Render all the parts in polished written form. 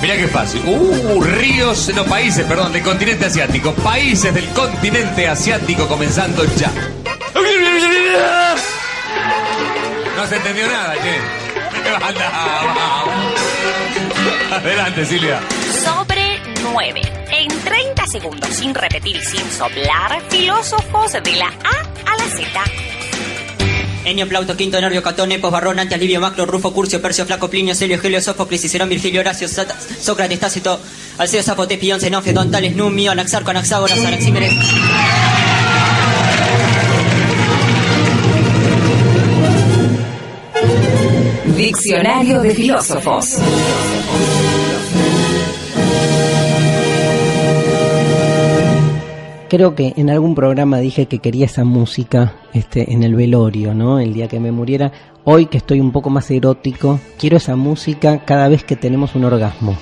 Mirá qué fácil. Ríos, no, países, perdón, del continente asiático. Países del continente asiático comenzando ya. No se entendió nada, che. Adelante, Silvia. Sobre 9. En 30 segundos, sin repetir y sin soplar, filósofos de la A a la Z. Enio, Plauto, Quinto, Nervio, Catón, Epos, Barrón, Antia, Livio, Macro, Rufo, Curcio, Percio, Flaco, Plinio, Celio, Helio, Sófocles, Cicerón, Virgilio, Horacio, Sócrates, Tácito, Alceo, Zapote, Pión, Zenofio, Don Tales, Numio, Anaxarco, Anaxágoras, Anaxímenes. Diccionario de filósofos. Creo que en algún programa dije que quería esa música en el velorio, ¿no? El día que me muriera. Hoy que estoy un poco más erótico, quiero esa música cada vez que tenemos un orgasmo.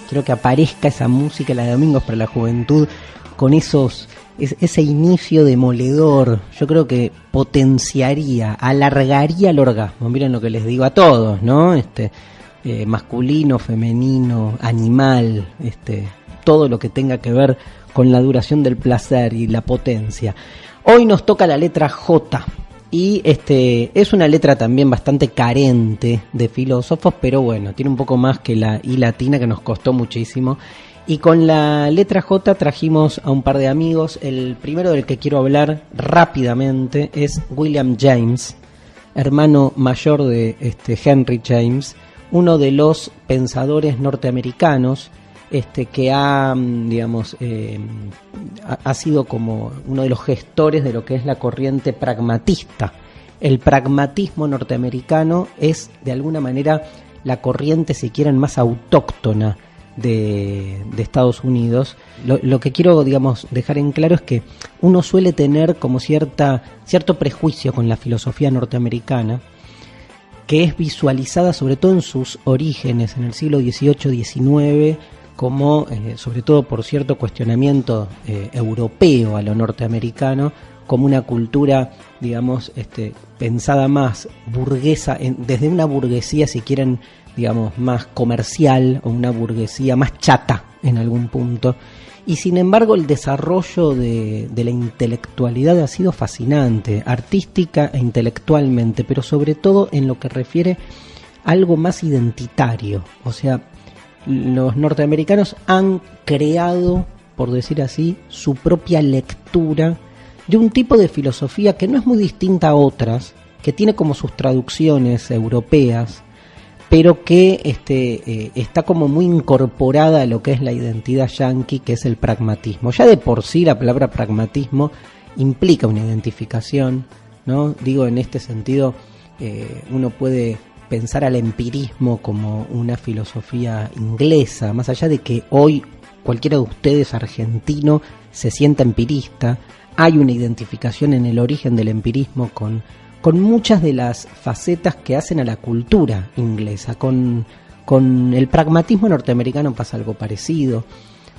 Quiero que aparezca esa música, la de Domingos para la Juventud, con ese inicio demoledor. Yo creo que potenciaría, alargaría el orgasmo. Miren lo que les digo a todos, ¿no? Masculino, femenino, animal, todo lo que tenga que ver con la duración del placer y la potencia. Hoy nos toca la letra J y es una letra también bastante carente de filósofos, pero bueno, tiene un poco más que la I latina, que nos costó muchísimo. Y con la letra J trajimos a un par de amigos. El primero del que quiero hablar rápidamente es William James, hermano mayor de Henry James, uno de los pensadores norteamericanos que ha sido como uno de los gestores de lo que es la corriente pragmatista. El pragmatismo norteamericano es de alguna manera la corriente, si quieren, más autóctona de Estados Unidos. Lo que quiero, dejar en claro es que uno suele tener como cierto prejuicio con la filosofía norteamericana, que es visualizada sobre todo en sus orígenes, en el siglo XVIII-XIX, como, sobre todo por cierto cuestionamiento europeo a lo norteamericano, como una cultura, pensada más burguesa, desde una burguesía, si quieren, más comercial, o una burguesía más chata en algún punto. Y sin embargo el desarrollo de la intelectualidad ha sido fascinante, artística e intelectualmente, pero sobre todo en lo que refiere a algo más identitario. O sea, los norteamericanos han creado, por decir así, su propia lectura de un tipo de filosofía que no es muy distinta a otras, que tiene como sus traducciones europeas, pero que está como muy incorporada a lo que es la identidad yanqui, que es el pragmatismo. Ya de por sí la palabra pragmatismo implica una identificación, ¿no? Digo, en este sentido, uno puede pensar al empirismo como una filosofía inglesa, más allá de que hoy cualquiera de ustedes argentino se sienta empirista, hay una identificación en el origen del empirismo con muchas de las facetas que hacen a la cultura inglesa. Con el pragmatismo norteamericano pasa algo parecido.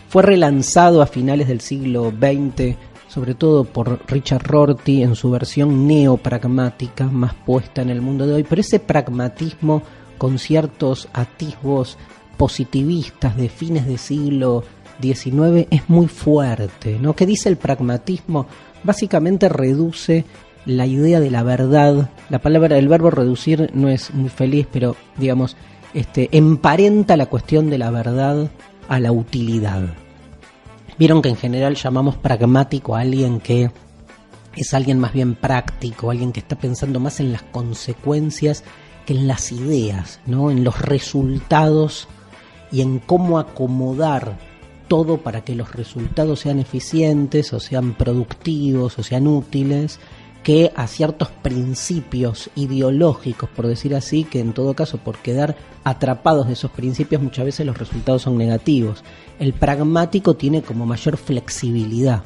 Fue relanzado a finales del siglo XX, sobre todo por Richard Rorty en su versión neopragmática, más puesta en el mundo de hoy, pero ese pragmatismo con ciertos atisbos positivistas de fines del siglo XIX es muy fuerte, ¿no? ¿Qué dice el pragmatismo? Básicamente reduce la idea de la verdad. El verbo reducir no es muy feliz, pero emparenta la cuestión de la verdad a la utilidad. Vieron que en general llamamos pragmático a alguien que es alguien más bien práctico, alguien que está pensando más en las consecuencias que en las ideas, ¿no? En los resultados y en cómo acomodar todo para que los resultados sean eficientes o sean productivos o sean útiles, que a ciertos principios ideológicos, por decir así, que en todo caso por quedar atrapados de esos principios muchas veces los resultados son negativos. El pragmático tiene como mayor flexibilidad.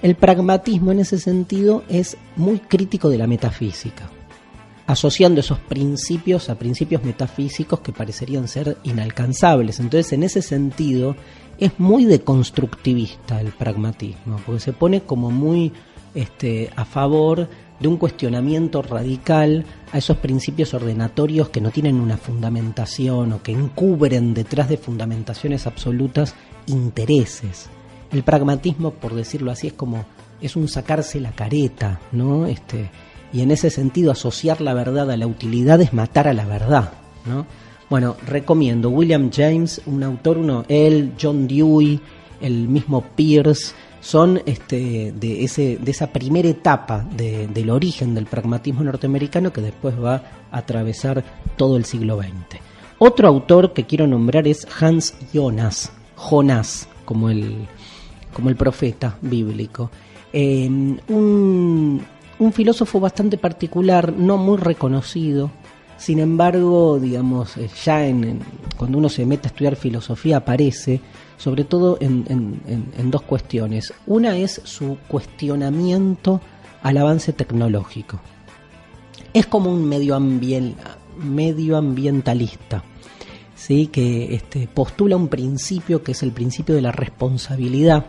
El pragmatismo en ese sentido es muy crítico de la metafísica, asociando esos principios a principios metafísicos que parecerían ser inalcanzables. Entonces, en ese sentido, es muy deconstructivista el pragmatismo, porque se pone como muy a favor de un cuestionamiento radical a esos principios ordenatorios que no tienen una fundamentación o que encubren detrás de fundamentaciones absolutas intereses. El pragmatismo, por decirlo así, es un sacarse la careta, ¿no? Y en ese sentido asociar la verdad a la utilidad es matar a la verdad, ¿no? Bueno, recomiendo William James, un autor, él, John Dewey, el mismo Peirce, son de esa primera etapa del origen del pragmatismo norteamericano que después va a atravesar todo el siglo XX. Otro autor que quiero nombrar es Hans Jonás, como el profeta bíblico. Un filósofo bastante particular, no muy reconocido. Sin embargo, digamos, cuando uno se mete a estudiar filosofía aparece, sobre todo en dos cuestiones. Una es su cuestionamiento al avance tecnológico. Es como un medioambientalista, ¿sí? Que postula un principio que es el principio de la responsabilidad,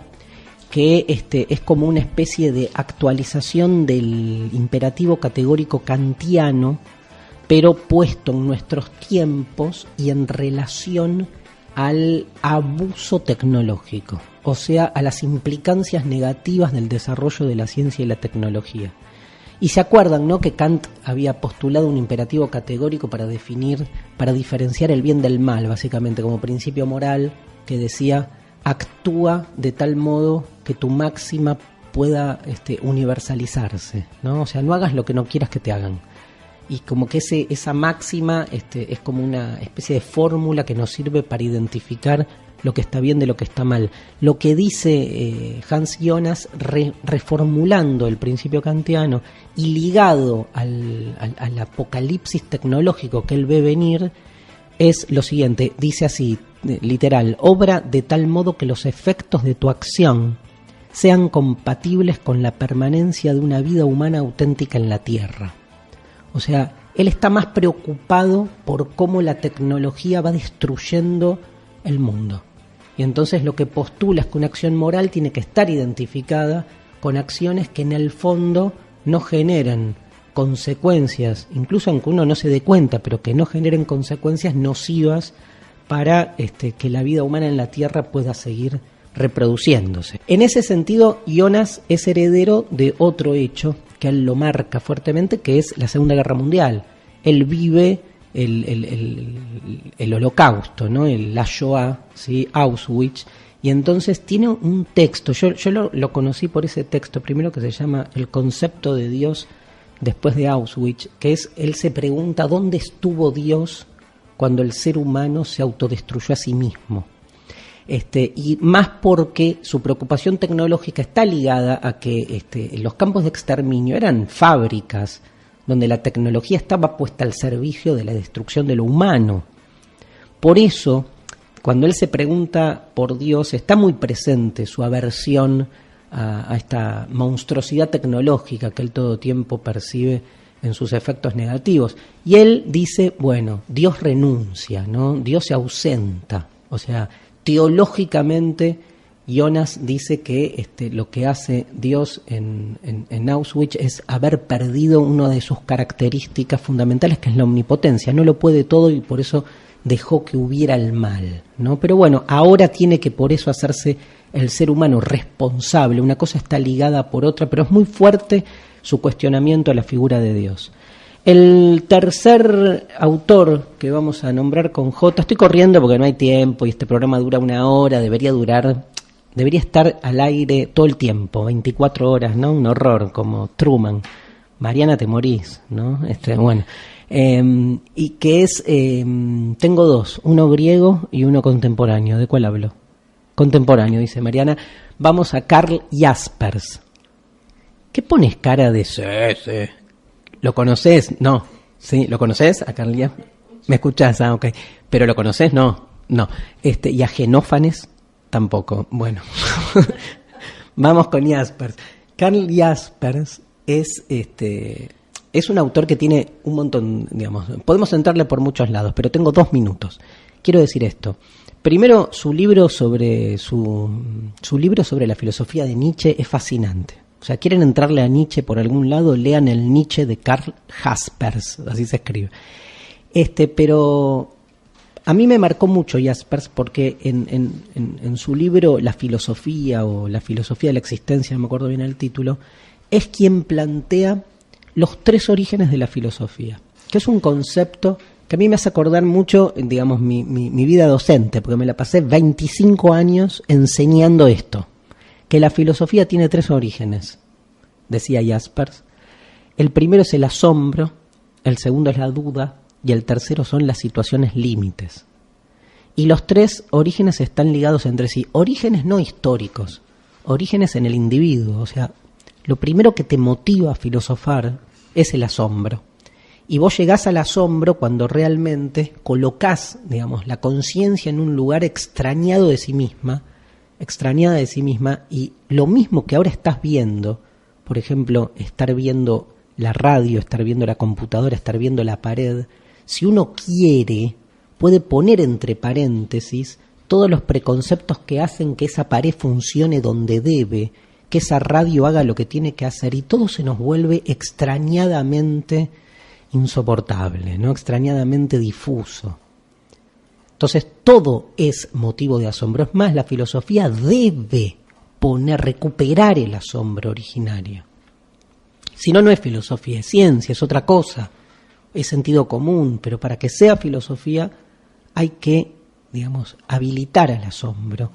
que es como una especie de actualización del imperativo categórico kantiano, pero puesto en nuestros tiempos y en relación al abuso tecnológico, o sea, a las implicancias negativas del desarrollo de la ciencia y la tecnología. Y se acuerdan, ¿no?, que Kant había postulado un imperativo categórico para diferenciar el bien del mal, básicamente como principio moral, que decía: actúa de tal modo que tu máxima pueda universalizarse, ¿no? O sea, no hagas lo que no quieras que te hagan. Y como que esa máxima es como una especie de fórmula que nos sirve para identificar lo que está bien de lo que está mal. Lo que dice Hans Jonas, reformulando el principio kantiano y ligado al apocalipsis tecnológico que él ve venir, es lo siguiente. Dice así, literal: obra de tal modo que los efectos de tu acción sean compatibles con la permanencia de una vida humana auténtica en la Tierra. O sea, él está más preocupado por cómo la tecnología va destruyendo el mundo. Y entonces lo que postula es que una acción moral tiene que estar identificada con acciones que en el fondo no generen consecuencias, incluso aunque uno no se dé cuenta, pero que no generen consecuencias nocivas para que la vida humana en la Tierra pueda seguir reproduciéndose. En ese sentido, Jonas es heredero de otro hecho que él lo marca fuertemente, que es la Segunda Guerra Mundial. Él vive el Holocausto, ¿no? La Shoah, ¿sí? Auschwitz, y entonces tiene un texto, yo lo conocí por ese texto primero, que se llama El concepto de Dios después de Auschwitz, que es, él se pregunta dónde estuvo Dios cuando el ser humano se autodestruyó a sí mismo. Y más porque su preocupación tecnológica está ligada a que los campos de exterminio eran fábricas donde la tecnología estaba puesta al servicio de la destrucción de lo humano. Por eso, cuando él se pregunta por Dios, está muy presente su aversión a esta monstruosidad tecnológica que él todo tiempo percibe en sus efectos negativos. Y él dice, bueno, Dios renuncia, ¿no? Dios se ausenta, o sea, teológicamente, Jonas dice que lo que hace Dios en Auschwitz es haber perdido una de sus características fundamentales, que es la omnipotencia. No lo puede todo y por eso dejó que hubiera el mal, ¿no? Pero bueno, ahora tiene que por eso hacerse el ser humano responsable. Una cosa está ligada por otra, pero es muy fuerte su cuestionamiento a la figura de Dios. El tercer autor que vamos a nombrar con J, estoy corriendo porque no hay tiempo y este programa dura 1 hora, debería estar al aire todo el tiempo, 24 horas, ¿no? Un horror, como Truman. Mariana, te morís, ¿no? Bueno, y que es, tengo 2, uno griego y uno contemporáneo. ¿De cuál hablo? Contemporáneo, dice Mariana. Vamos a Karl Jaspers. ¿Qué pones cara de sí? ¿Lo conoces? No. ¿Sí? ¿Lo conoces a Karl Jaspers? ¿Me escuchás? Ah, ok. ¿Pero lo conoces? No. ¿Y a Genófanes? Tampoco. Bueno. Vamos con Jaspers. Karl Jaspers es un autor que tiene un montón, digamos, podemos entrarle por muchos lados, pero tengo 2 minutos. Quiero decir esto. Primero, su libro sobre la filosofía de Nietzsche es fascinante. O sea, quieren entrarle a Nietzsche por algún lado, lean el Nietzsche de Karl Jaspers, así se escribe. Pero a mí me marcó mucho Jaspers porque en su libro La filosofía o La filosofía de la existencia, no me acuerdo bien el título, es quien plantea los 3 orígenes de la filosofía, que es un concepto que a mí me hace acordar mucho, digamos, mi vida docente, porque me la pasé 25 años enseñando esto, que la filosofía tiene 3 orígenes, decía Jaspers. El primero es el asombro, el segundo es la duda, y el tercero son las situaciones límites. Y los 3 orígenes están ligados entre sí. Orígenes no históricos, orígenes en el individuo. O sea, lo primero que te motiva a filosofar es el asombro. Y vos llegás al asombro cuando realmente colocás, digamos, la conciencia en un lugar extrañada de sí misma, y lo mismo que ahora estás viendo, por ejemplo, estar viendo la radio, estar viendo la computadora, estar viendo la pared, si uno quiere, puede poner entre paréntesis todos los preconceptos que hacen que esa pared funcione donde debe, que esa radio haga lo que tiene que hacer, y todo se nos vuelve extrañadamente insoportable, ¿no? Extrañadamente difuso. Entonces todo es motivo de asombro. Es más, la filosofía debe recuperar el asombro originario. Si no, no es filosofía, es ciencia, es otra cosa, es sentido común, pero para que sea filosofía hay que, digamos, habilitar al asombro.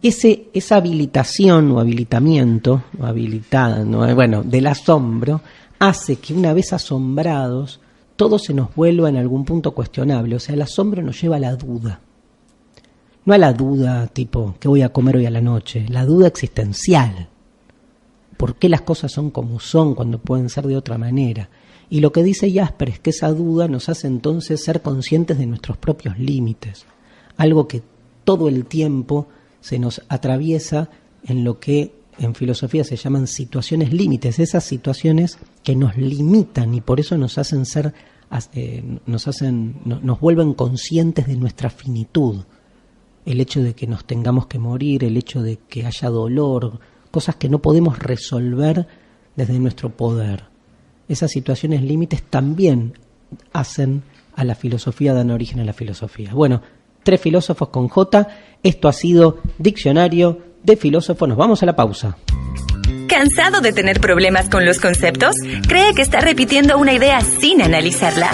Esa habilitación o habilitamiento, o habilitada, ¿no? Bueno, del asombro, hace que una vez asombrados, todo se nos vuelva en algún punto cuestionable. O sea, el asombro nos lleva a la duda. No a la duda tipo, ¿qué voy a comer hoy a la noche? La duda existencial. ¿Por qué las cosas son como son cuando pueden ser de otra manera? Y lo que dice Jaspers es que esa duda nos hace entonces ser conscientes de nuestros propios límites. Algo que todo el tiempo se nos atraviesa en lo que en filosofía se llaman situaciones límites, esas situaciones que nos limitan y por eso nos hacen nos vuelven conscientes de nuestra finitud. El hecho de que nos tengamos que morir, el hecho de que haya dolor, cosas que no podemos resolver desde nuestro poder. Esas situaciones límites también hacen a la filosofía, dan origen a la filosofía. Bueno, 3 filósofos con J. Esto ha sido Diccionario de Filósofos. Nos vamos a la pausa. ¿Cansado de tener problemas con los conceptos? ¿Cree que está repitiendo una idea sin analizarla?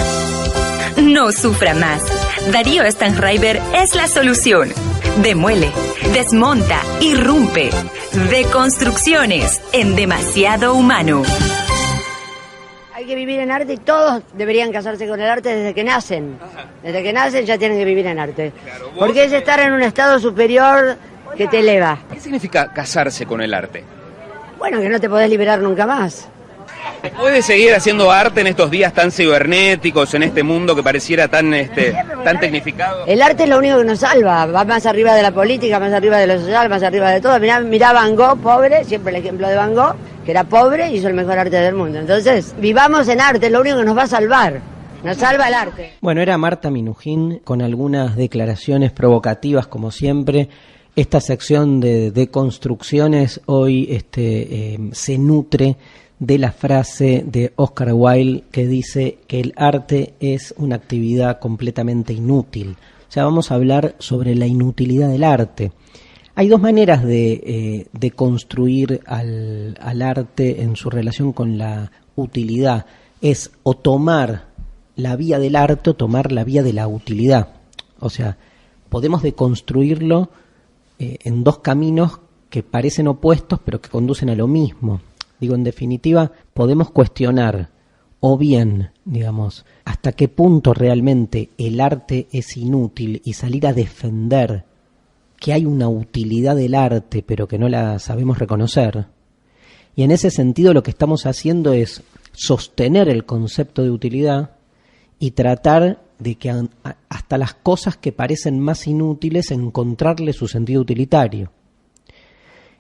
No sufra más. Darío Stanraiver es la solución. Demuele, desmonta, irrumpe. Deconstrucciones en Demasiado Humano. Hay que vivir en arte y todos deberían casarse con el arte desde que nacen. Desde que nacen ya tienen que vivir en arte. Porque es estar en un estado superior que te eleva. ¿Qué significa casarse con el arte? Bueno, que no te podés liberar nunca más. ¿Puedes seguir haciendo arte en estos días tan cibernéticos, en este mundo que pareciera tan tecnificado? El arte es lo único que nos salva. Va más arriba de la política, más arriba de lo social, más arriba de todo. Mirá Van Gogh, pobre, siempre el ejemplo de Van Gogh, que era pobre y hizo el mejor arte del mundo. Entonces, vivamos en arte, es lo único que nos va a salvar. Nos salva el arte. Bueno, era Marta Minujín con algunas declaraciones provocativas, como siempre. Esta sección de construcciones hoy se nutre de la frase de Oscar Wilde que dice que el arte es una actividad completamente inútil. O sea, vamos a hablar sobre la inutilidad del arte. Hay 2 maneras de construir al arte en su relación con la utilidad. Es o tomar la vía del arte o tomar la vía de la utilidad. O sea, podemos deconstruirlo en 2 caminos que parecen opuestos pero que conducen a lo mismo. Digo, en definitiva, podemos cuestionar o bien, digamos, hasta qué punto realmente el arte es inútil y salir a defender que hay una utilidad del arte pero que no la sabemos reconocer. Y en ese sentido lo que estamos haciendo es sostener el concepto de utilidad y tratar de que hasta las cosas que parecen más inútiles encontrarle su sentido utilitario.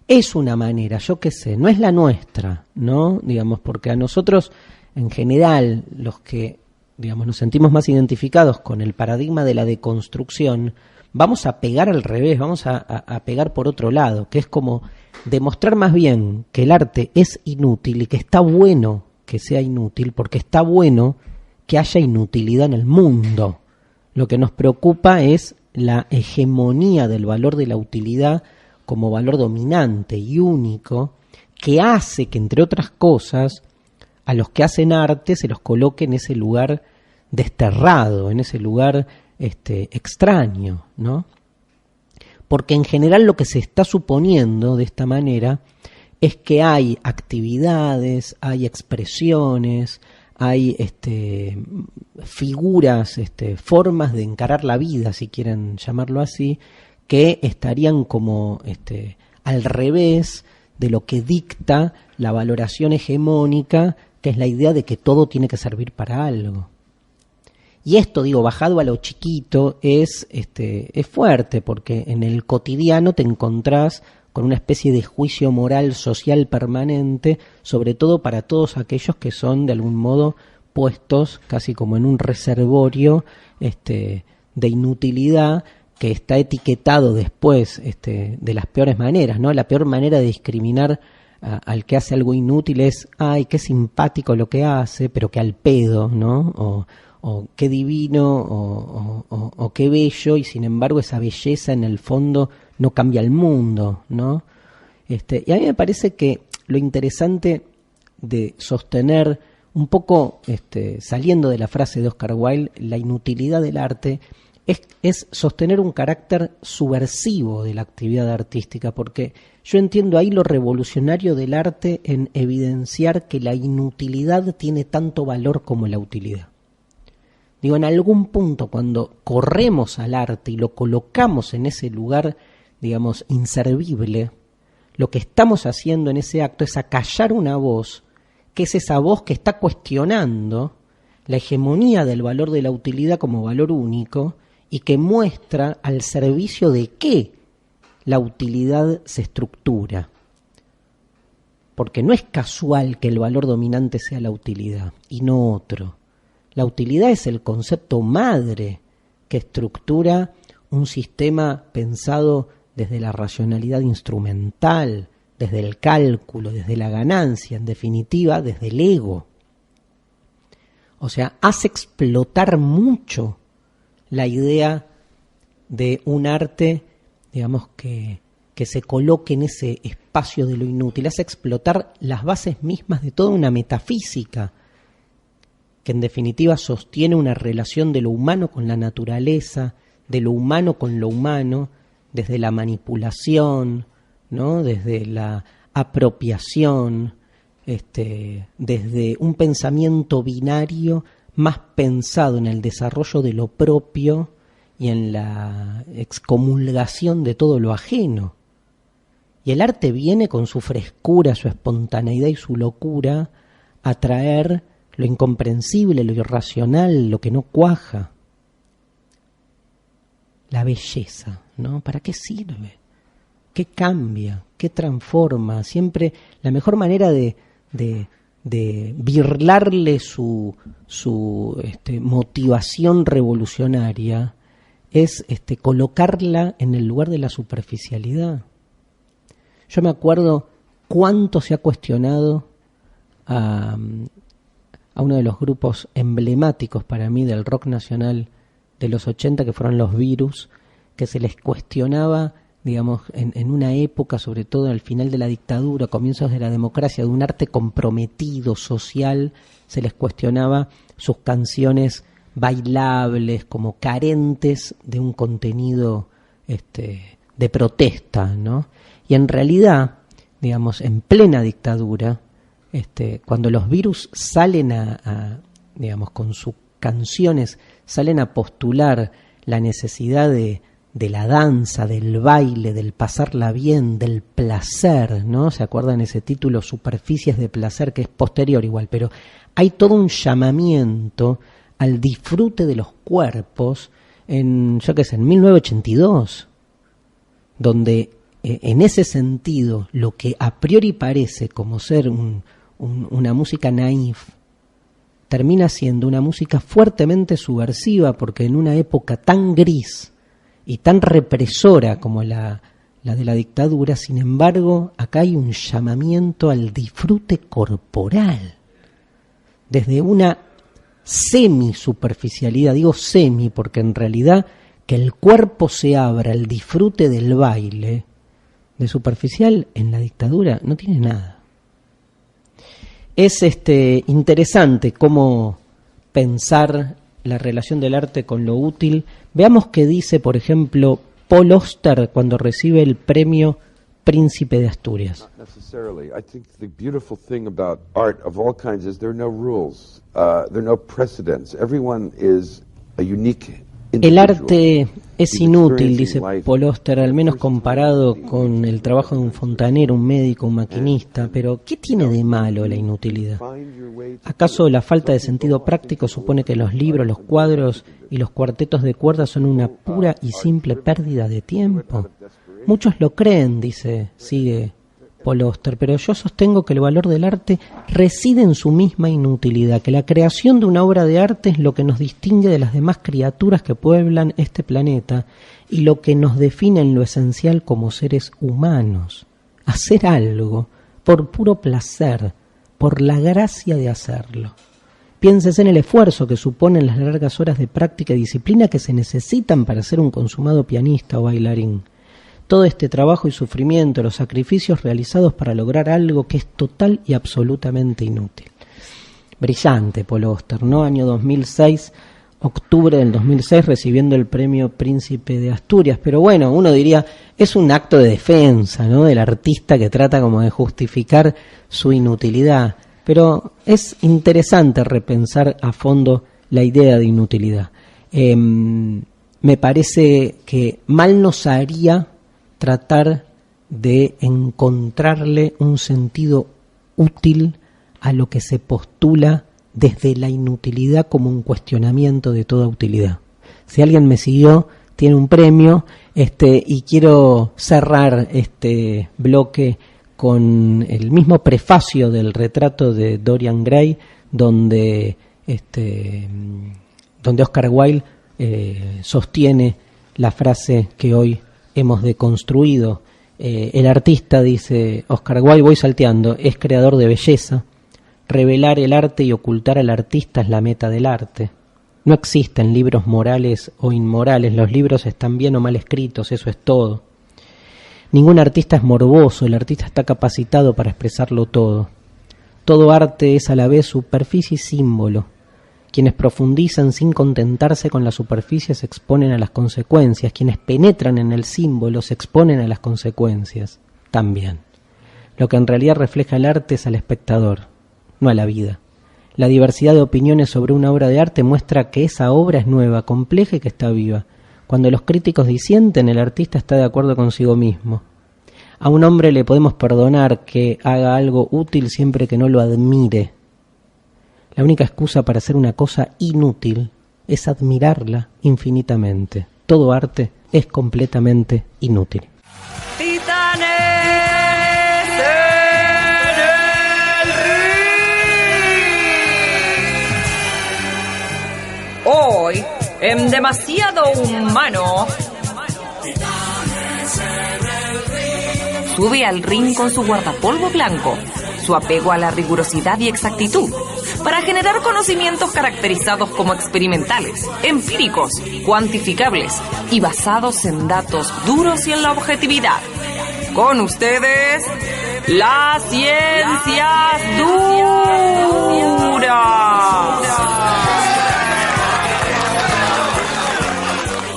Es una manera, yo qué sé, no es la nuestra, ¿no? Digamos, porque a nosotros, en general, los que, digamos, nos sentimos más identificados con el paradigma de la deconstrucción, vamos a pegar al revés, vamos a pegar por otro lado, que es como demostrar más bien que el arte es inútil y que está bueno que sea inútil, porque está bueno que haya inutilidad en el mundo. Lo que nos preocupa es la hegemonía del valor de la utilidad como valor dominante y único, que hace que, entre otras cosas, a los que hacen arte se los coloque en ese lugar desterrado, en ese lugar extraño, ¿no? Porque en general lo que se está suponiendo de esta manera es que hay actividades, hay expresiones, hay figuras, formas de encarar la vida, si quieren llamarlo así, que estarían como al revés de lo que dicta la valoración hegemónica, que es la idea de que todo tiene que servir para algo. Y esto, digo, bajado a lo chiquito, es fuerte, porque en el cotidiano te encontrás con una especie de juicio moral social permanente, sobre todo para todos aquellos que son de algún modo puestos casi como en un reservorio de inutilidad, que está etiquetado después de las peores maneras, ¿no? La peor manera de discriminar al que hace algo inútil es, ay, qué simpático lo que hace, pero que al pedo, ¿no? O qué divino, o qué bello, y sin embargo esa belleza en el fondo no cambia el mundo, ¿no? Y a mí me parece que lo interesante de sostener un poco, saliendo de la frase de Oscar Wilde, la inutilidad del arte, es sostener un carácter subversivo de la actividad artística, porque yo entiendo ahí lo revolucionario del arte en evidenciar que la inutilidad tiene tanto valor como la utilidad. Digo, en algún punto cuando corremos al arte y lo colocamos en ese lugar, digamos, inservible, lo que estamos haciendo en ese acto es acallar una voz, que es esa voz que está cuestionando la hegemonía del valor de la utilidad como valor único y que muestra al servicio de qué la utilidad se estructura. Porque no es casual que el valor dominante sea la utilidad y no otro. La utilidad es el concepto madre que estructura un sistema pensado desde la racionalidad instrumental, desde el cálculo, desde la ganancia, en definitiva, desde el ego. O sea, hace explotar mucho la idea de un arte, digamos, que se coloque en ese espacio de lo inútil, hace explotar las bases mismas de toda una metafísica, que en definitiva sostiene una relación de lo humano con la naturaleza, de lo humano con lo humano, desde la manipulación, ¿no? Desde la apropiación, desde un pensamiento binario más pensado en el desarrollo de lo propio y en la excomulgación de todo lo ajeno. Y el arte viene con su frescura, su espontaneidad y su locura a traer lo incomprensible, lo irracional, lo que no cuaja. La belleza, ¿no? ¿Para qué sirve? ¿Qué cambia? ¿Qué transforma? Siempre la mejor manera de birlarle su motivación revolucionaria es colocarla en el lugar de la superficialidad. Yo me acuerdo cuánto se ha cuestionado a uno de los grupos emblemáticos para mí del rock nacional de los 80, que fueron los Virus, que se les cuestionaba, digamos, en una época, sobre todo al final de la dictadura, comienzos de la democracia, de un arte comprometido, social, se les cuestionaba sus canciones bailables, como carentes de un contenido de protesta, ¿no? Y en realidad, digamos, en plena dictadura, cuando los Virus salen digamos, con sus canciones, salen a postular la necesidad de la danza, del baile, del pasarla bien, del placer, ¿no? ¿Se acuerdan ese título, Superficies de Placer, que es posterior igual? Pero hay todo un llamamiento al disfrute de los cuerpos en 1982, donde en ese sentido lo que a priori parece como ser una música naif termina siendo una música fuertemente subversiva, porque en una época tan gris y tan represora como la de la dictadura, sin embargo, acá hay un llamamiento al disfrute corporal, desde una semi-superficialidad, digo semi porque en realidad que el cuerpo se abra al disfrute del baile, de superficial en la dictadura no tiene nada. Es interesante cómo pensar la relación del arte con lo útil. Veamos qué dice, por ejemplo, Paul Auster cuando recibe el premio Príncipe de Asturias. Not necessarily. I think the beautiful thing about art of all kinds is there are no rules, there are no precedents. Everyone is a unique individual. El arte es inútil, dice Paul Auster, al menos comparado con el trabajo de un fontanero, un médico, un maquinista. Pero, ¿qué tiene de malo la inutilidad? ¿Acaso la falta de sentido práctico supone que los libros, los cuadros y los cuartetos de cuerdas son una pura y simple pérdida de tiempo? Muchos lo creen, sigue Paul Auster, pero yo sostengo que el valor del arte reside en su misma inutilidad, que la creación de una obra de arte es lo que nos distingue de las demás criaturas que pueblan este planeta y lo que nos define en lo esencial como seres humanos. Hacer algo por puro placer, por la gracia de hacerlo. Piénsese en el esfuerzo que suponen las largas horas de práctica y disciplina que se necesitan para ser un consumado pianista o bailarín. Todo este trabajo y sufrimiento, los sacrificios realizados para lograr algo que es total y absolutamente inútil. Brillante Paul Auster, ¿no? Año 2006, octubre del 2006, recibiendo el premio Príncipe de Asturias. Pero bueno, uno diría, es un acto de defensa, ¿no?, del artista que trata como de justificar su inutilidad. Pero es interesante repensar a fondo la idea de inutilidad. Me parece que mal nos haría tratar de encontrarle un sentido útil a lo que se postula desde la inutilidad como un cuestionamiento de toda utilidad. Si alguien me siguió, tiene un premio, y quiero cerrar este bloque con el mismo prefacio del retrato de Dorian Gray, donde Oscar Wilde sostiene la frase que hoy hemos deconstruido. El artista, dice Oscar Wilde, voy salteando, es creador de belleza. Revelar el arte y ocultar al artista es la meta del arte. No existen libros morales o inmorales, los libros están bien o mal escritos, eso es todo. Ningún artista es morboso, el artista está capacitado para expresarlo todo. Todo arte es a la vez superficie y símbolo. Quienes profundizan sin contentarse con la superficie se exponen a las consecuencias. Quienes penetran en el símbolo se exponen a las consecuencias también. Lo que en realidad refleja el arte es al espectador, no a la vida. La diversidad de opiniones sobre una obra de arte muestra que esa obra es nueva, compleja y que está viva. Cuando los críticos disienten, el artista está de acuerdo consigo mismo. A un hombre le podemos perdonar que haga algo útil siempre que no lo admire. La única excusa para hacer una cosa inútil es admirarla infinitamente. Todo arte es completamente inútil. Titanes en el ring. Hoy, en Demasiado Humano, sube al ring con su guardapolvo blanco, su apego a la rigurosidad y exactitud, para generar conocimientos caracterizados como experimentales, empíricos, cuantificables y basados en datos duros y en la objetividad. Con ustedes, las ciencias duras.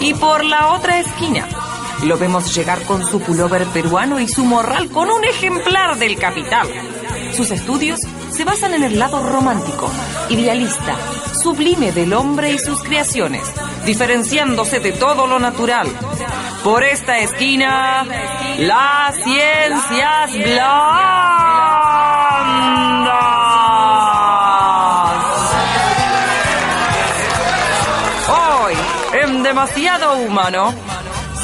Y por la otra esquina, lo vemos llegar con su pullover peruano y su morral con un ejemplar del Capital. Sus estudios se basan en el lado romántico, idealista, sublime del hombre y sus creaciones, diferenciándose de todo lo natural. Por esta esquina, las ciencias blandas. Hoy, en Demasiado Humano,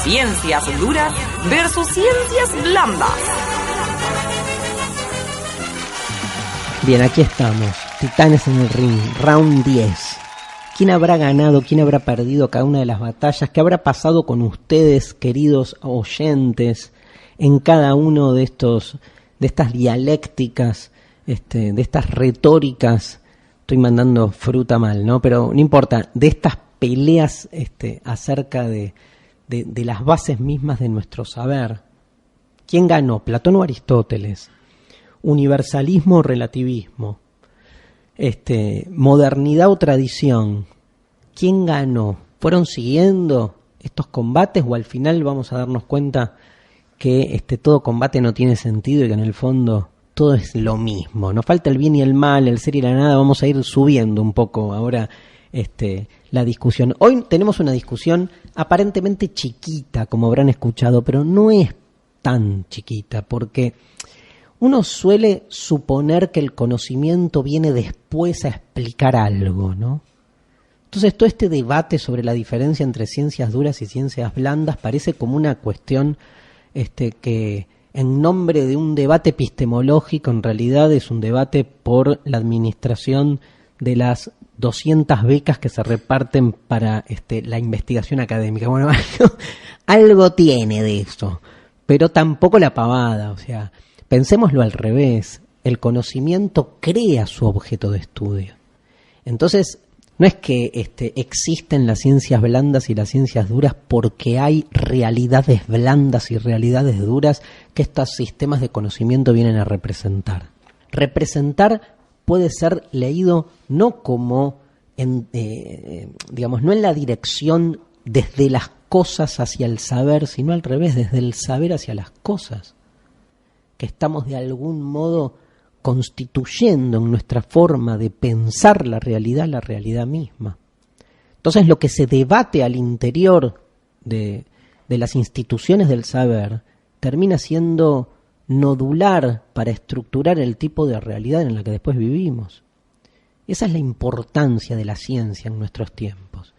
ciencias duras versus ciencias blandas. Bien, aquí estamos, Titanes en el ring, round 10. quién habrá ganado, quién habrá perdido cada una de las batallas, qué habrá pasado con ustedes, queridos oyentes, en cada uno de estas dialécticas, de estas retóricas. Estoy mandando fruta mal, ¿no? Pero no importa, de estas peleas acerca de las bases mismas de nuestro saber. ¿Quién ganó? ¿Platón o Aristóteles? ¿Universalismo o relativismo? ¿Modernidad o tradición? ¿Quién ganó? ¿Fueron siguiendo estos combates o al final vamos a darnos cuenta que todo combate no tiene sentido y que en el fondo todo es lo mismo? Nos falta el bien y el mal, el ser y la nada. Vamos a ir subiendo un poco ahora la discusión. Hoy tenemos una discusión aparentemente chiquita, como habrán escuchado, pero no es tan chiquita, porque uno suele suponer que el conocimiento viene después a explicar algo, ¿no? Entonces todo este debate sobre la diferencia entre ciencias duras y ciencias blandas parece como una cuestión que en nombre de un debate epistemológico en realidad es un debate por la administración de las 200 becas que se reparten para la investigación académica. Bueno, algo tiene de eso, pero tampoco la pavada. O sea, pensémoslo al revés. El conocimiento crea su objeto de estudio. Entonces, no es que existen las ciencias blandas y las ciencias duras porque hay realidades blandas y realidades duras que estos sistemas de conocimiento vienen a representar. Representar puede ser leído no como, no en la dirección desde las cosas hacia el saber, sino al revés, desde el saber hacia las cosas. Que estamos de algún modo constituyendo en nuestra forma de pensar la realidad misma. Entonces lo que se debate al interior de las instituciones del saber termina siendo nodular para estructurar el tipo de realidad en la que después vivimos. Esa es la importancia de la ciencia en nuestros tiempos.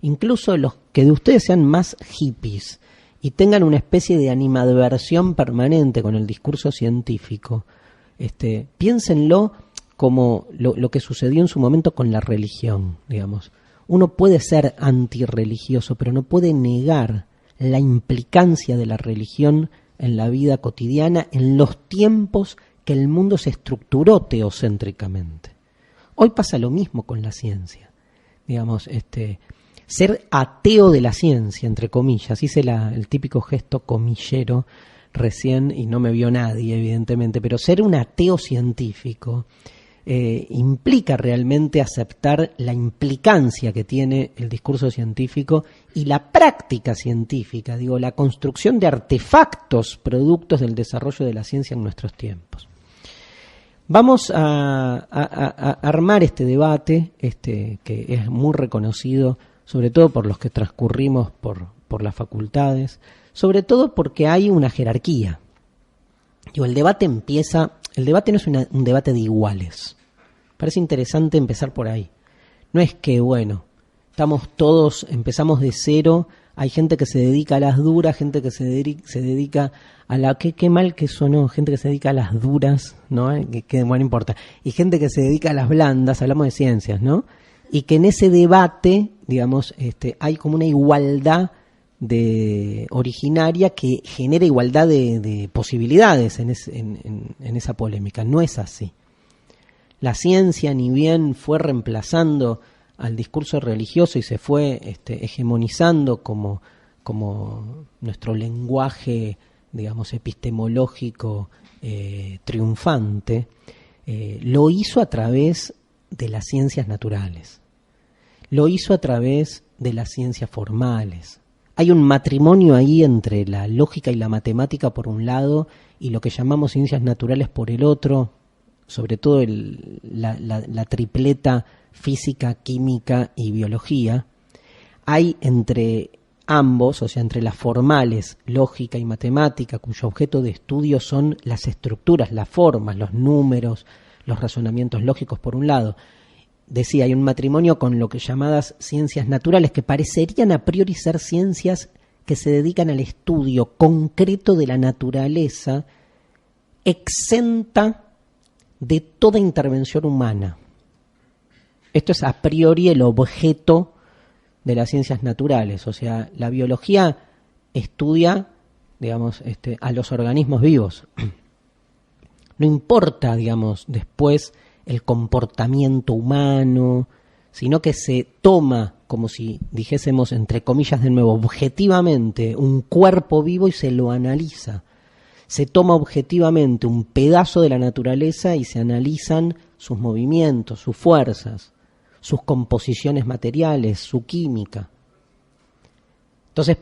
Incluso los que de ustedes sean más hippies y tengan una especie de animadversión permanente con el discurso científico, piénsenlo como lo que sucedió en su momento con la religión, digamos. Uno puede ser antirreligioso, pero no puede negar la implicancia de la religión en la vida cotidiana en los tiempos que el mundo se estructuró teocéntricamente. Hoy pasa lo mismo con la ciencia. Digamos, ser ateo de la ciencia, entre comillas, hice el típico gesto comillero recién y no me vio nadie, evidentemente, pero ser un ateo científico implica realmente aceptar la implicancia que tiene el discurso científico y la práctica científica, la construcción de artefactos productos del desarrollo de la ciencia en nuestros tiempos. Vamos a armar este debate, que es muy reconocido, sobre todo por los que transcurrimos por las facultades, sobre todo porque hay una jerarquía. El debate no es un debate de iguales. Parece interesante empezar por ahí. No es que, empezamos de cero, hay gente que se dedica a las duras, gente que se dedica a la... Qué mal que sonó, gente que se dedica a las duras, ¿no? Bueno, importa. Y gente que se dedica a las blandas, hablamos de ciencias, ¿no? Y que en ese debate, hay como una igualdad originaria que genera igualdad de posibilidades en esa polémica. No es así. La ciencia, ni bien fue reemplazando al discurso religioso y se fue hegemonizando como nuestro lenguaje, epistemológico triunfante, lo hizo a través de las ciencias naturales, lo hizo a través de las ciencias formales. Hay un matrimonio ahí entre la lógica y la matemática por un lado y lo que llamamos ciencias naturales por el otro, sobre todo la tripleta física, química y biología. Hay entre ambos, o sea, entre las formales, lógica y matemática, cuyo objeto de estudio son las estructuras, las formas, los números, los razonamientos lógicos por un lado. Decía, hay un matrimonio con lo que llamadas ciencias naturales, que parecerían a priori ser ciencias que se dedican al estudio concreto de la naturaleza, exenta de toda intervención humana. Esto es a priori el objeto de las ciencias naturales. O sea, la biología estudia, digamos, a los organismos vivos. No importa, digamos, después el comportamiento humano, sino que se toma, como si dijésemos, entre comillas de nuevo, objetivamente un cuerpo vivo y se lo analiza. Se toma objetivamente un pedazo de la naturaleza y se analizan sus movimientos, sus fuerzas, sus composiciones materiales, su química. Entonces,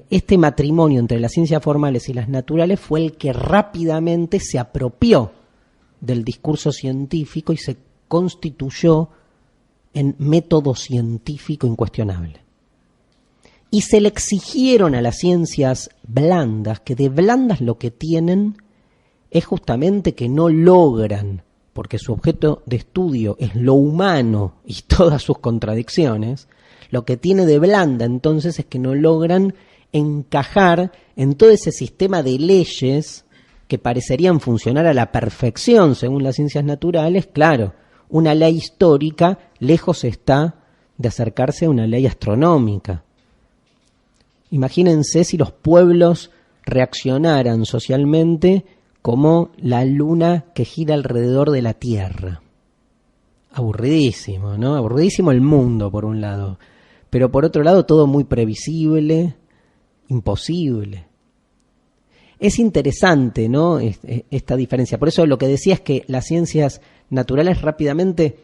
este matrimonio entre las ciencias formales y las naturales fue el que rápidamente se apropió del discurso científico y se constituyó en método científico incuestionable. Y se le exigieron a las ciencias blandas, que de blandas lo que tienen es justamente que no logran, porque su objeto de estudio es lo humano y todas sus contradicciones, lo que tiene de blanda entonces es que no logran encajar en todo ese sistema de leyes que parecerían funcionar a la perfección según las ciencias naturales. Claro, una ley histórica lejos está de acercarse a una ley astronómica. Imagínense si los pueblos reaccionaran socialmente como la luna que gira alrededor de la Tierra. Aburridísimo, ¿no? Aburridísimo el mundo, por un lado. Pero por otro lado, todo muy previsible, imposible. Es interesante, ¿no?, esta diferencia. Por eso lo que decía es que las ciencias naturales rápidamente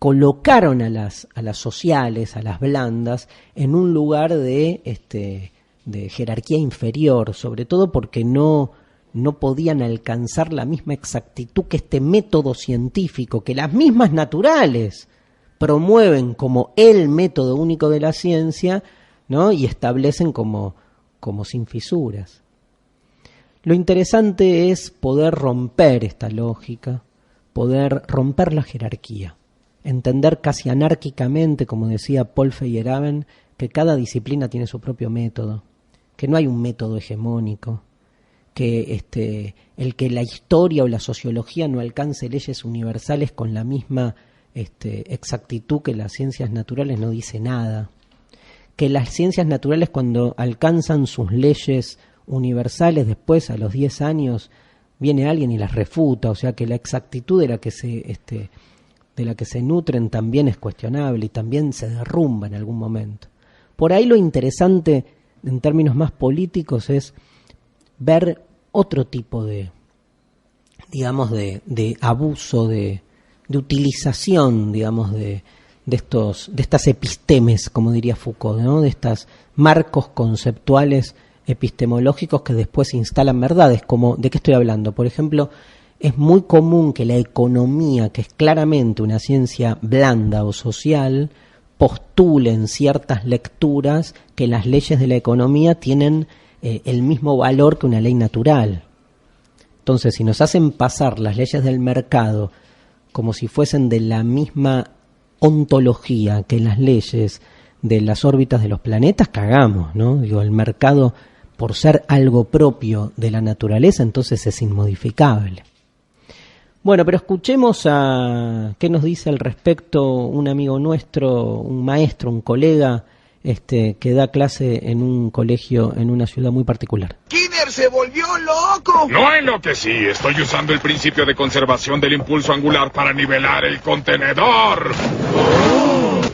colocaron a las sociales, a las blandas, en un lugar de jerarquía inferior, sobre todo porque no podían alcanzar la misma exactitud que este método científico, que las mismas naturales promueven como el método único de la ciencia, ¿no?, y establecen como sin fisuras. Lo interesante es poder romper esta lógica, poder romper la jerarquía, entender casi anárquicamente, como decía Paul Feyerabend, que cada disciplina tiene su propio método, que no hay un método hegemónico, que el que la historia o la sociología no alcance leyes universales con la misma exactitud que las ciencias naturales no dice nada, que las ciencias naturales cuando alcanzan sus leyes universales después a los 10 años viene alguien y las refuta, o sea que la exactitud de la que se nutren también es cuestionable y también se derrumba en algún momento. Por ahí lo interesante en términos más políticos es ver otro tipo de abuso, de utilización, digamos, de estas epistemes, como diría Foucault, ¿no?, de estos marcos conceptuales epistemológicos que después instalan verdades. Como, ¿de qué estoy hablando? Por ejemplo, es muy común que la economía, que es claramente una ciencia blanda o social, postule en ciertas lecturas que las leyes de la economía tienen el mismo valor que una ley natural. Entonces, si nos hacen pasar las leyes del mercado como si fuesen de la misma ontología que las leyes de las órbitas de los planetas, cagamos, ¿no? Digo, el mercado, por ser algo propio de la naturaleza, entonces es inmodificable. Bueno, pero escuchemos a qué nos dice al respecto un amigo nuestro, un maestro, un colega, que da clase en un colegio en una ciudad muy particular. ¡Skinner se volvió loco! No enloquecí, estoy usando el principio de conservación del impulso angular para nivelar el contenedor.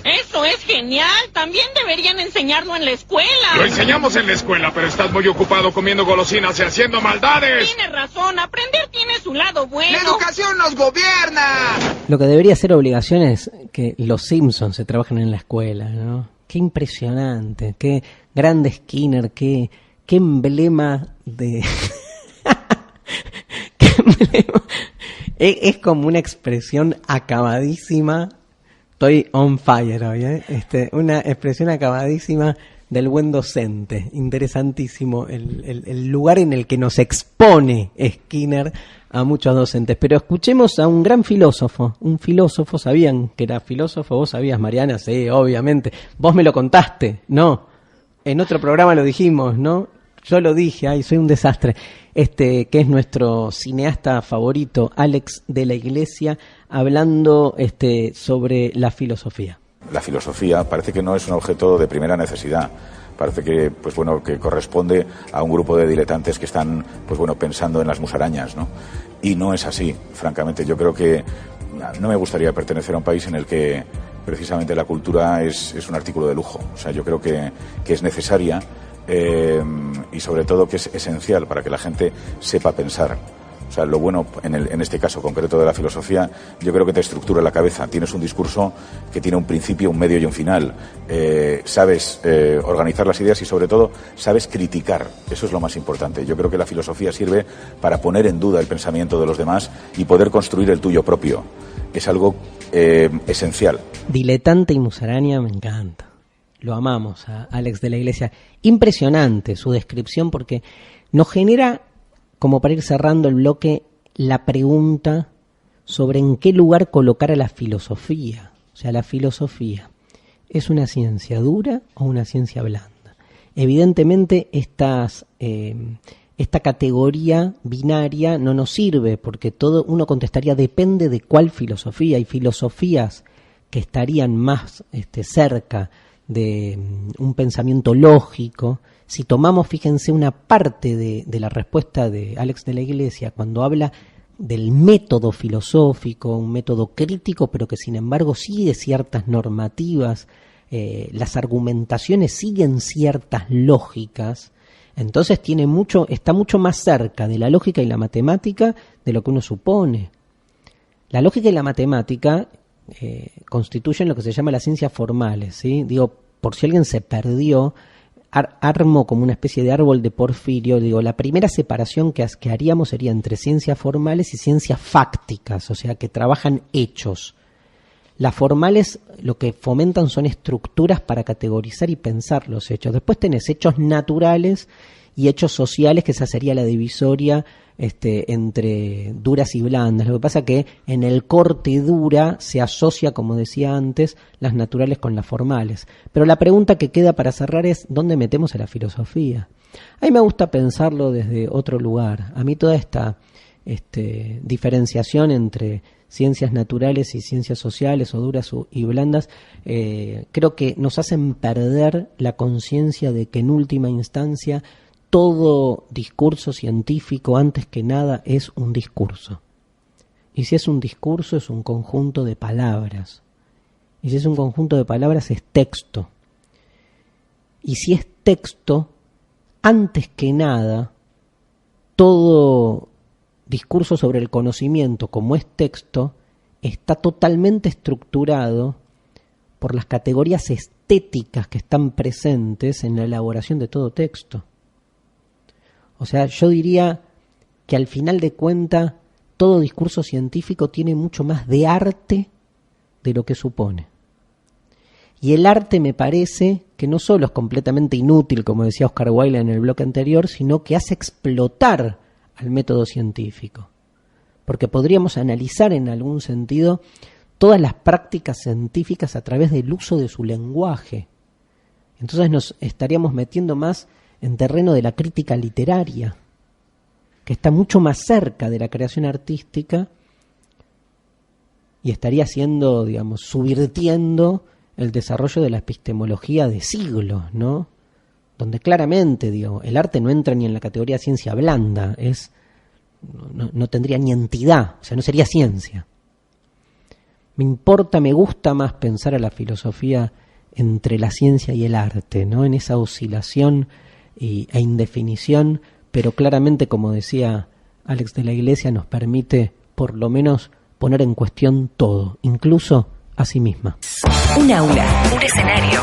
¡Eso es genial! También deberían enseñarlo en la escuela. Lo enseñamos en la escuela, pero estás muy ocupado comiendo golosinas y haciendo maldades. Tienes razón, aprender tiene su lado bueno. ¡La educación nos gobierna! Lo que debería ser obligación es que los Simpsons se trabajen en la escuela, ¿no? Qué impresionante, qué grande Skinner, qué emblema de... qué emblema. Es como una expresión acabadísima. Estoy on fire hoy, ¿eh? Una expresión acabadísima del buen docente. Interesantísimo el lugar en el que nos expone Skinner a muchos docentes. Pero escuchemos a un gran filósofo. Un filósofo, ¿sabían que era filósofo? ¿Vos sabías, Mariana? Sí, obviamente. Vos me lo contaste, ¿no? En otro programa lo dijimos, ¿no? Yo lo dije, soy un desastre. Que es nuestro cineasta favorito, Alex de la Iglesia, hablando sobre la filosofía. La filosofía parece que no es un objeto de primera necesidad. Parece que, que corresponde a un grupo de diletantes que están, pensando en las musarañas, ¿no? Y no es así, francamente. Yo creo que no me gustaría pertenecer a un país en el que precisamente la cultura es un artículo de lujo. O sea, yo creo que es necesaria y sobre todo que es esencial para que la gente sepa pensar. O sea, lo bueno en este caso concreto de la filosofía, yo creo que te estructura la cabeza. Tienes un discurso que tiene un principio, un medio y un final. Sabes organizar las ideas y sobre todo sabes criticar. Eso es lo más importante. Yo creo que la filosofía sirve para poner en duda el pensamiento de los demás y poder construir el tuyo propio. Es algo esencial. Diletante y musaraña me encanta. Lo amamos a Alex de la Iglesia. Impresionante su descripción porque nos genera, como para ir cerrando el bloque, la pregunta sobre en qué lugar colocar a la filosofía. O sea, la filosofía, ¿es una ciencia dura o una ciencia blanda? Evidentemente esta categoría binaria no nos sirve porque uno contestaría depende de cuál filosofía. Hay filosofías que estarían más cerca de un pensamiento lógico. Si tomamos, fíjense, una parte de la respuesta de Alex de la Iglesia cuando habla del método filosófico, un método crítico, pero que sin embargo sigue ciertas normativas, las argumentaciones siguen ciertas lógicas, entonces está mucho más cerca de la lógica y la matemática de lo que uno supone. La lógica y la matemática constituyen lo que se llama las ciencias formales, ¿sí? Digo, por si alguien se perdió, armo como una especie de árbol de Porfirio. Digo, la primera separación que haríamos sería entre ciencias formales y ciencias fácticas, o sea, que trabajan hechos. Las formales lo que fomentan son estructuras para categorizar y pensar los hechos. Después tenés hechos naturales y hechos sociales, que esa sería la divisoria entre duras y blandas. Lo que pasa que en el corte dura se asocia, como decía antes, las naturales con las formales. Pero la pregunta que queda para cerrar es ¿dónde metemos a la filosofía? A mí me gusta pensarlo desde otro lugar. A mí toda esta diferenciación entre ciencias naturales y ciencias sociales o duras y blandas, creo que nos hacen perder la conciencia de que en última instancia todo discurso científico, antes que nada, es un discurso. Y si es un discurso, es un conjunto de palabras. Y si es un conjunto de palabras, es texto. Y si es texto, antes que nada, todo discurso sobre el conocimiento, como es texto, está totalmente estructurado por las categorías estéticas que están presentes en la elaboración de todo texto. O sea, yo diría que al final de cuentas todo discurso científico tiene mucho más de arte de lo que supone. Y el arte me parece que no solo es completamente inútil, como decía Oscar Wilde en el bloque anterior, sino que hace explotar al método científico. Porque podríamos analizar en algún sentido todas las prácticas científicas a través del uso de su lenguaje. Entonces nos estaríamos metiendo más en terreno de la crítica literaria, que está mucho más cerca de la creación artística y estaría haciendo, digamos, subvirtiendo el desarrollo de la epistemología de siglos, ¿no? Donde claramente, digo, el arte no entra ni en la categoría de ciencia blanda, no tendría ni entidad, o sea, no sería ciencia. Me gusta más pensar a la filosofía entre la ciencia y el arte, ¿no? En esa oscilación e indefinición, pero claramente, como decía Alex de la Iglesia, nos permite por lo menos poner en cuestión todo, incluso a sí misma. Un aula, un escenario,